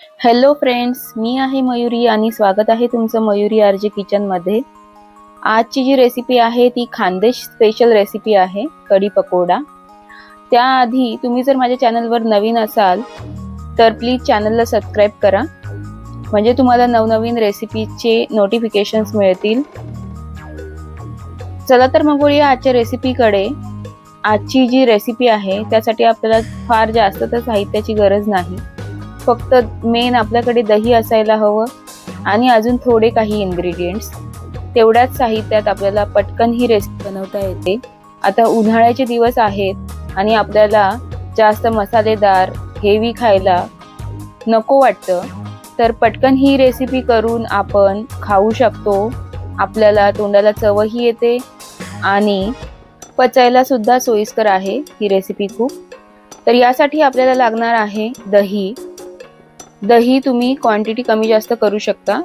Hello friends, मी आहे मयुरी आणि स्वागत आहे तुमचं मयुरी आरजे किचनमध्ये। आजची जी रेसिपी आहे ती खानदेश स्पेशल रेसिपी आहे, कढी पकोडा। त्याआधी तुम्ही जर माझ्या चॅनलवर नवीन असाल तर प्लीज चॅनलला सबस्क्राइब करा, म्हणजे तुम्हाला नवनवीन रेसिपीचे नोटिफिकेशन्स मिळतील। चला तर मग वळूया आजच्या रेसिपीकडे। आजची जी रेसिपी आहे त्यासाठी आपल्याला फार जास्त तर साहित्याची गरज नाही, फक्त मेन आपल्याकडे दही असायला हवं आणि अजून थोडे काही इन्ग्रेडियंट्स। तेवढ्याच साहित्यात आपल्याला पटकन ही रेसिपी बनवता येते। आता उन्हाळ्याचे दिवस आहेत आणि आपल्याला जास्त मसालेदार हेवी खायला नको वाटतं, तर पटकन ही रेसिपी करून आपण खाऊ शकतो। आपल्याला तोंडाला चवही येते आणि पचायला सुद्धा सोयीस्कर आहे ही रेसिपी खूप। तर यासाठी आपल्याला लागणार आहे दही। दही तुम्ही क्वांटिटी कमी जास्त करू शकता।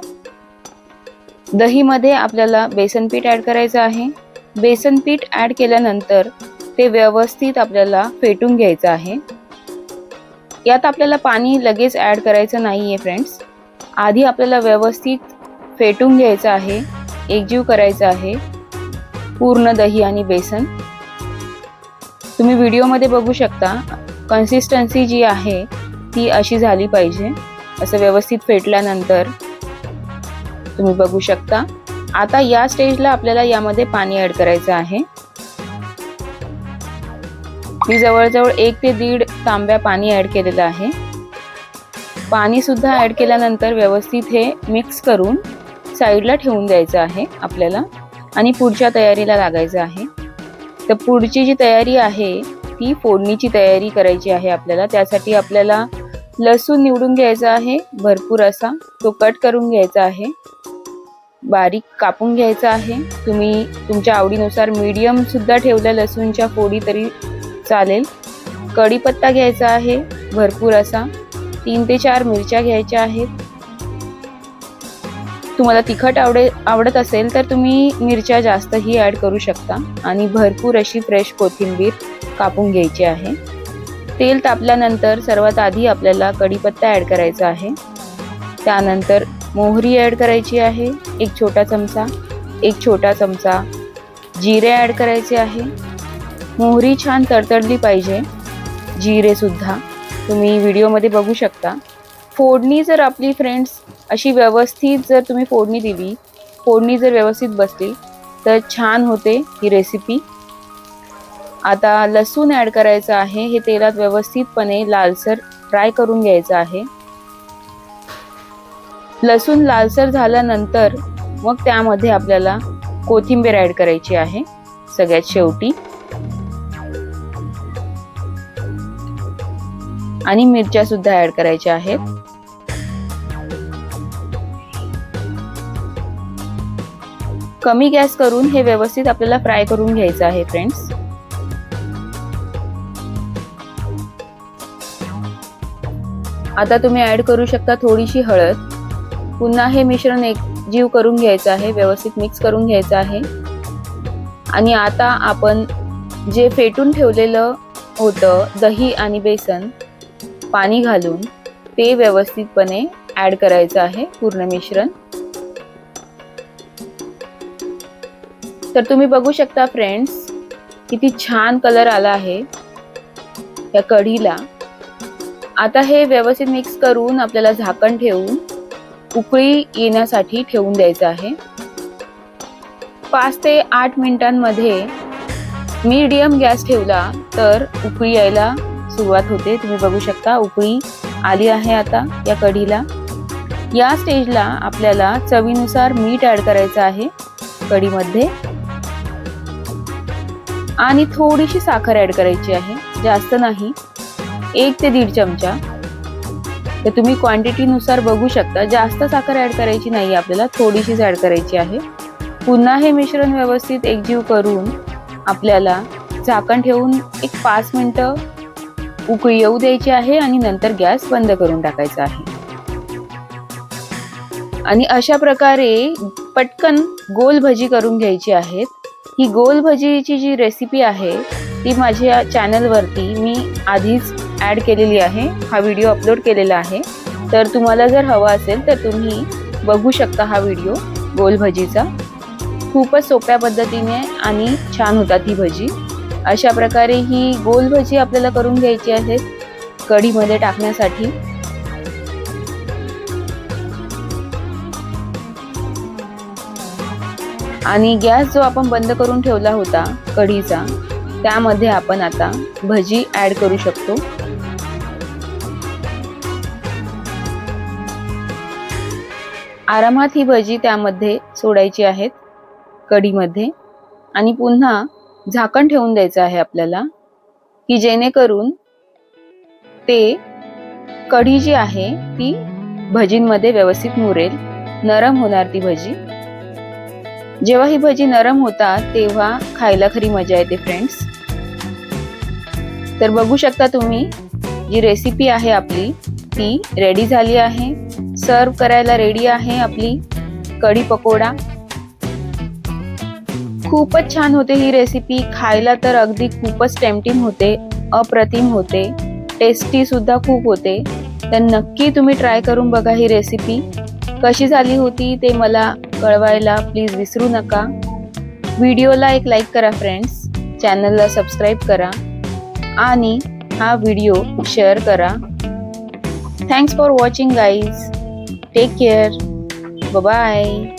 दहीमध्ये आपल्याला बेसन पीठ ॲड करायचं आहे। बेसन पीठ ॲड केल्यानंतर ते व्यवस्थित आपल्याला फेटून घ्यायचं आहे। यात आपल्याला पाणी लगेच ॲड करायचं नाहीये फ्रेंड्स, आधी आपल्याला व्यवस्थित फेटून घ्यायचं आहे, एकजीव करायचं आहे पूर्ण दही आणि बेसन। तुम्ही व्हिडिओमध्ये बघू शकता कन्सिस्टन्सी जी आहे ती अशी झाली पाहिजे, असं व्यवस्थित फेटल्यानंतर तुम्ही बघू शकता। आता या स्टेजला आपल्याला यामध्ये पाणी ॲड करायचं आहे। मी जवळजवळ 1 ते 1.5 तांब्या पाणी ॲड केलेलं आहे। पाणी सुद्धा ॲड केल्यानंतर व्यवस्थित हे मिक्स करून साईडला ठेवून द्यायचं आहे आपल्याला आणि पुढच्या तयारीला लागायचं आहे। तर पुढची जी तयारी आहे ती फोडणीची तयारी करायची आहे आपल्याला। त्यासाठी आपल्याला लसूण निवडून घ्यायचा आहे, भरपूर असा तो कट करून घ्यायचा आहे, बारीक कापून घ्यायचा आहे। तुम्ही तुमच्या आवडीनुसार मीडियम सुद्धा ठेवल्या लसूणच्या फोडी तरी चालेल। कढीपत्ता घ्यायचा आहे भरपूर असा, 3 ते 4 मिरच्या घ्यायच्या आहेत। तुम्हाला तिखट आवडत असेल तर तुम्ही मिरच्या जास्तही ॲड करू शकता आणि भरपूर अशी फ्रेश कोथिंबीर कापून घ्यायची आहे। तेल तापल्यानंतर सर्वात आधी आपल्याला कढीपत्ता ॲड करायचा आहे, त्यानंतर मोहरी ॲड करायची आहे 1 छोटा चमचा, 1 छोटा चमचा जिरे ॲड करायचे आहे। मोहरी छान तडतडली पाहिजे, जिरे सुद्धा तुम्ही व्हिडिओमध्ये बघू शकता। फोडणी जर आपली फ्रेंड्स अशी व्यवस्थित जर तुम्ही फोडणी दिली, फोडणी जर व्यवस्थित बसली तर छान होते ही रेसिपी। आता लसूण ॲड करायचं आहे, हे तेलात व्यवस्थितपणे लालसर फ्राय करून घ्यायचं आहे। लसूण लालसर झाल्यानंतर मग त्यामध्ये आपल्याला कोथिंबीर ॲड करायची आहे सगळ्यात शेवटी, आणि मिरच्या सुद्धा ॲड करायच्या आहेत। कमी गॅस करून हे व्यवस्थित आपल्याला फ्राय करून घ्यायचं आहे फ्रेंड्स। आता तुम्ही ॲड करू शकता थोडीशी हळद। पुन्हा हे मिश्रण एकजीव करून घ्यायचं आहे, व्यवस्थित मिक्स करून घ्यायचं आहे। आणि आता आपण जे फेटून ठेवलेलं होतं दही आणि बेसन पाणी घालून ते व्यवस्थितपणे ॲड करायचं आहे पूर्ण मिश्रण। तर तुम्ही बघू शकता फ्रेंड्स किती छान कलर आला आहे या कढीला। आता हे व्यवस्थित मिक्स करून आपल्याला झाकण ठेवून उकळी येण्यासाठी ठेवून द्यायचं आहे। 5 ते 8 मिनिटांमध्ये मीडियम गॅस ठेवला तर उकळी यायला सुरुवात होते। तुम्ही बघू शकता उकळी आली आहे आता या कढीला। या स्टेजला आपल्याला चवीनुसार मीठ ॲड करायचं आहे कढीमध्ये आणि थोडीशी साखर ॲड करायची आहे, जास्त नाही, 1 ते 1.5 चमचा। तर तुम्ही क्वांटिटीनुसार बघू शकता, जास्त साखर ॲड करायची नाही आपल्याला, थोडीशीच ॲड करायची आहे। पुन्हा हे मिश्रण व्यवस्थित एकजीव करून आपल्याला झाकण ठेवून एक 5 मिनिटं उकळी येऊ द्यायची आहे आणि नंतर गॅस बंद करून टाकायचा आहे। आणि अशा प्रकारे पटकन गोल भजी करून घ्यायची आहेत। ही गोल भजीची जी रेसिपी आहे ती माझ्या चॅनलवरती मी आधीच ॲड केलेली आहे, हा व्हिडिओ अपलोड केलेला आहे। तर तुम्हाला जर हवा असेल तर तुम्ही बघू शकता हा व्हिडिओ गोल भजीचा. खूपच सोप्या पद्धतीने आणि छान होतात ही भजी. अशा प्रकारे ही गोल भजी आपल्याला करून घ्यायची आहे कढीमध्ये टाकण्यासाठी. आणि गॅस जो आपण बंद करून ठेवला होता कढीचा, त्यामध्ये आपण आता भजी ऍड करू शकतो. आरामात ही भजी त्यामध्ये सोडायची आहेत कढीमध्ये आणि पुन्हा झाकण ठेवून द्यायचं आहे आपल्याला, की जेणेकरून ते कढी जी आहे ती भजींमध्ये व्यवस्थित मुरेल, नरम होणार ती भजी. जेव्हा ही भजी नरम होतात तेव्हा खायला खरी मजा येते फ्रेंड्स. तर बघू शकता तुम्ही, जी रेसिपी आहे आपली ती रेडी झाली आहे. सर्व करायला रेडी आहे आपली कढी पकोडा. खूपच छान होते ही रेसिपी. खायला तर अगदी खूपच टेम्पटिंग होते, अप्रतिम होते, टेस्टी सुद्धा खूप होते. तर नक्की तुम्ही ट्राय करून बघा ही रेसिपी. कशी झाली होती ते मला कळवायला प्लीज विसरू नका. व्हिडिओला एक लाईक करा फ्रेंड्स, चॅनलला सबस्क्राईब करा आणि हा व्हिडिओ शेअर करा. Thanks for watching guys. Take care. Bye.